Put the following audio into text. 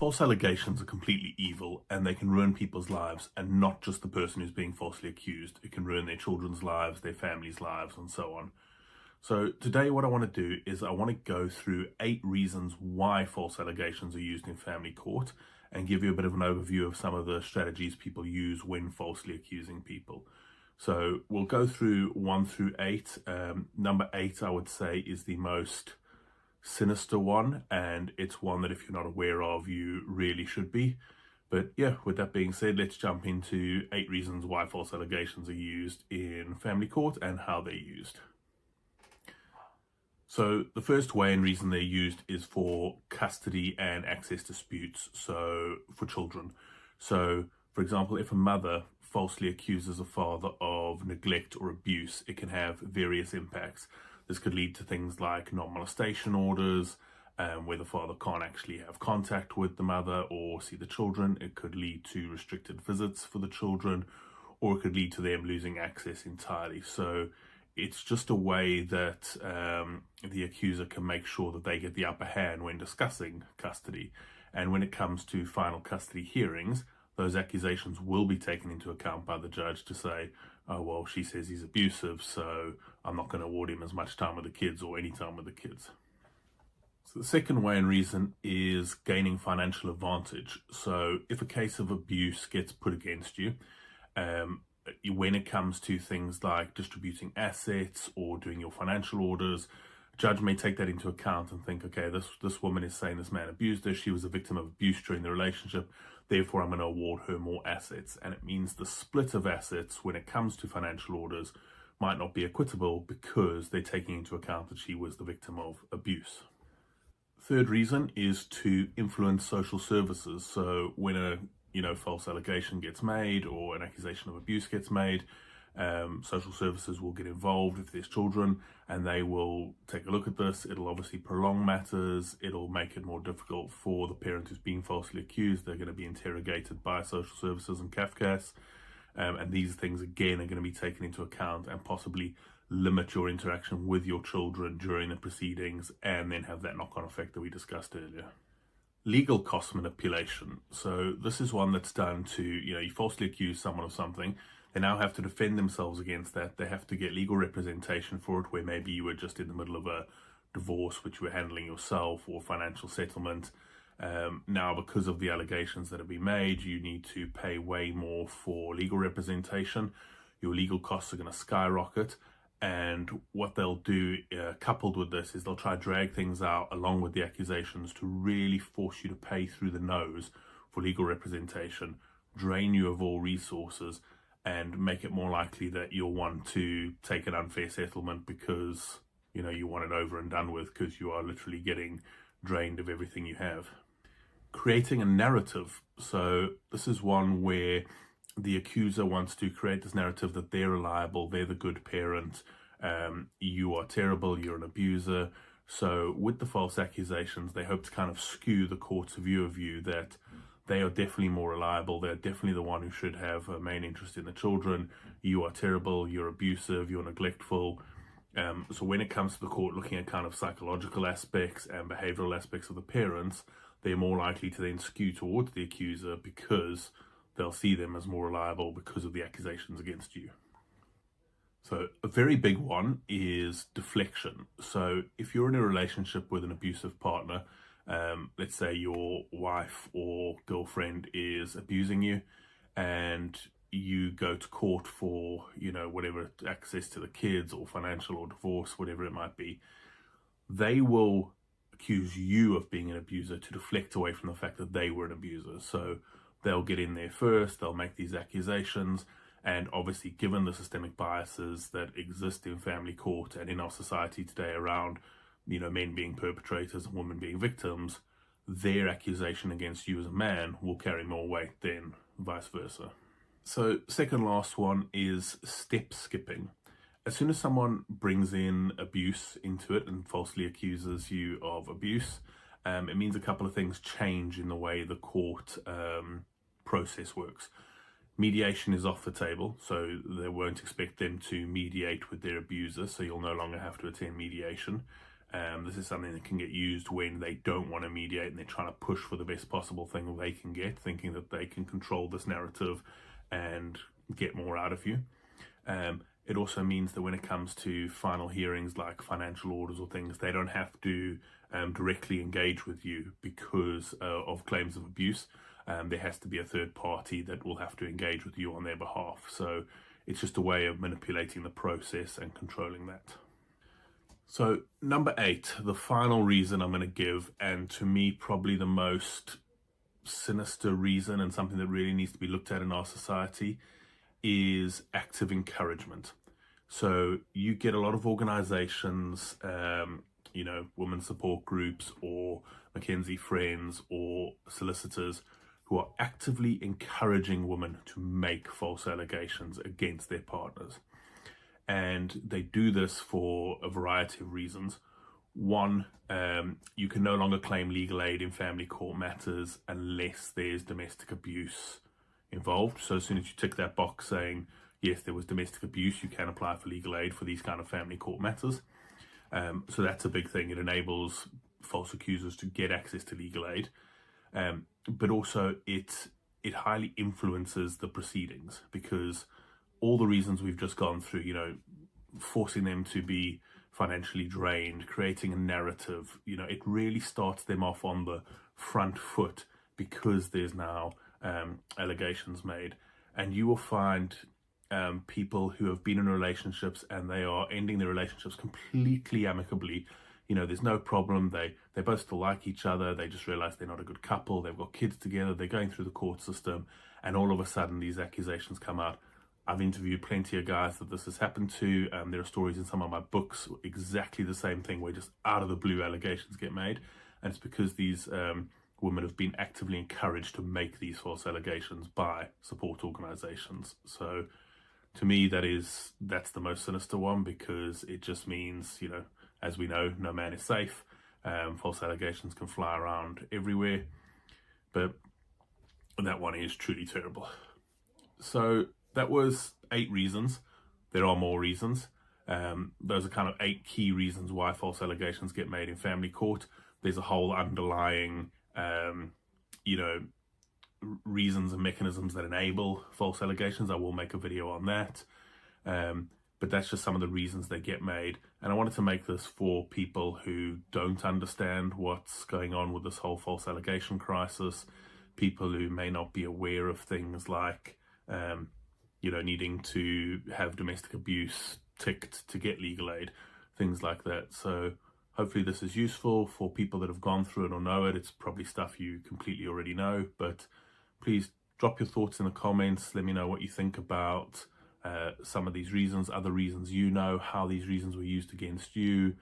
False allegations are completely evil and they can ruin people's lives, and not just the person who's being falsely accused. It can ruin their children's lives, their families' lives, and so on. So today what I want to do is I want to go through 8 reasons why false allegations are used in family court and give you a bit of an overview of some of the strategies people use when falsely accusing people. So we'll go through 1 through 8. Number 8, I would say, is the most sinister one, and it's one that if you're not aware of, you really should be. But yeah, with that being said, let's jump into 8 reasons why false allegations are used in family court and how they're used. So the first way and reason they're used is for custody and access disputes, so for children. So for example, if a mother falsely accuses a father of neglect or abuse, it can have various impacts. This could lead to things like non-molestation orders, where the father can't actually have contact with the mother or see the children. It could lead to restricted visits for the children, or it could lead to them losing access entirely. So it's just a way that the accuser can make sure that they get the upper hand when discussing custody. And when it comes to final custody hearings, those accusations will be taken into account by the judge to say, oh, well, she says he's abusive, so I'm not going to award him as much time with the kids or any time with the kids. So the second way and reason is gaining financial advantage. So if a case of abuse gets put against you, when it comes to things like distributing assets or doing your financial orders, a judge may take that into account and think, okay, this woman is saying this man abused her, she was a victim of abuse during the relationship, therefore I'm going to award her more assets. And it means the split of assets when it comes to financial orders might not be equitable because they're taking into account that she was the victim of abuse. Third reason is to influence social services. So when a false allegation gets made or an accusation of abuse gets made, social services will get involved if there's children, and they will take a look at this. It'll obviously prolong matters. It'll make it more difficult for the parent who's being falsely accused. They're going to be interrogated by social services and CAFCAS, and these things again are going to be taken into account and possibly limit your interaction with your children during the proceedings, and then have that knock-on effect that we discussed earlier. Legal cost manipulation. So this is one that's done to, you falsely accuse someone of something. They now have to defend themselves against that. They have to get legal representation for it, where maybe you were just in the middle of a divorce which you were handling yourself, or financial settlement. Now, because of the allegations that have been made, you need to pay way more for legal representation. Your legal costs are going to skyrocket. And what they'll do, coupled with this, is they'll try to drag things out along with the accusations to really force you to pay through the nose for legal representation, drain you of all resources, and make it more likely that you'll want to take an unfair settlement because, you want it over and done with, because you are literally getting drained of everything you have. Creating a narrative. So this is one where the accuser wants to create this narrative that they're reliable, they're the good parent, you are terrible, you're an abuser. So with the false accusations, they hope to kind of skew the court's view of you that they are definitely more reliable, they're definitely the one who should have a main interest in the children, you are terrible, you're abusive, you're neglectful. So when it comes to the court looking at kind of psychological aspects and behavioral aspects of the parents, they're more likely to then skew towards the accuser because they'll see them as more reliable because of the accusations against you. So a very big one is deflection. So if you're in a relationship with an abusive partner, let's say your wife or girlfriend is abusing you, and you go to court for, whatever, access to the kids or financial or divorce, whatever it might be, they will accuse you of being an abuser to deflect away from the fact that they were an abuser. So they'll get in there first, they'll make these accusations, and obviously given the systemic biases that exist in family court and in our society today around, men being perpetrators and women being victims, their accusation against you as a man will carry more weight than vice versa. So second last one is step skipping. As soon as someone brings in abuse into it and falsely accuses you of abuse, it means a couple of things change in the way the court process works. Mediation is off the table, so they won't expect them to mediate with their abuser, so you'll no longer have to attend mediation. This is something that can get used when they don't want to mediate and they're trying to push for the best possible thing they can get, thinking that they can control this narrative and get more out of you. It also means that when it comes to final hearings like financial orders or things, they don't have to directly engage with you because of claims of abuse. There has to be a third party that will have to engage with you on their behalf. So it's just a way of manipulating the process and controlling that. So number 8, the final reason I'm going to give, and to me probably the most sinister reason and something that really needs to be looked at in our society, is active encouragement. So you get a lot of organizations, women's support groups or Mackenzie Friends or solicitors who are actively encouraging women to make false allegations against their partners. And they do this for a variety of reasons. One, you can no longer claim legal aid in family court matters unless there's domestic abuse involved. So as soon as you tick that box saying, yes, there was domestic abuse, you can apply for legal aid for these kind of family court matters. So that's a big thing. It enables false accusers to get access to legal aid. But also it highly influences the proceedings, because all the reasons we've just gone through, forcing them to be financially drained, creating a narrative, it really starts them off on the front foot because there's now allegations made. And you will find people who have been in relationships and they are ending their relationships completely amicably. There's no problem. They both still like each other. They just realize they're not a good couple. They've got kids together. They're going through the court system. And all of a sudden, these accusations come out. I've interviewed plenty of guys that this has happened to. There are stories in some of my books, exactly the same thing, where just out of the blue allegations get made. And it's because these women have been actively encouraged to make these false allegations by support organizations. So to me, that's the most sinister one, because it just means, as we know, no man is safe. False allegations can fly around everywhere, but that one is truly terrible. So that was 8 reasons. There are more reasons. Those are kind of 8 key reasons why false allegations get made in family court. There's a whole underlying, reasons and mechanisms that enable false allegations. I will make a video on that. But that's just some of the reasons they get made. And I wanted to make this for people who don't understand what's going on with this whole false allegation crisis, people who may not be aware of things like, needing to have domestic abuse ticked to get legal aid, things like that. So hopefully this is useful for people that have gone through it or know it. It's probably stuff you completely already know, but please drop your thoughts in the comments. Let me know what you think about some of these reasons, other reasons how these reasons were used against you.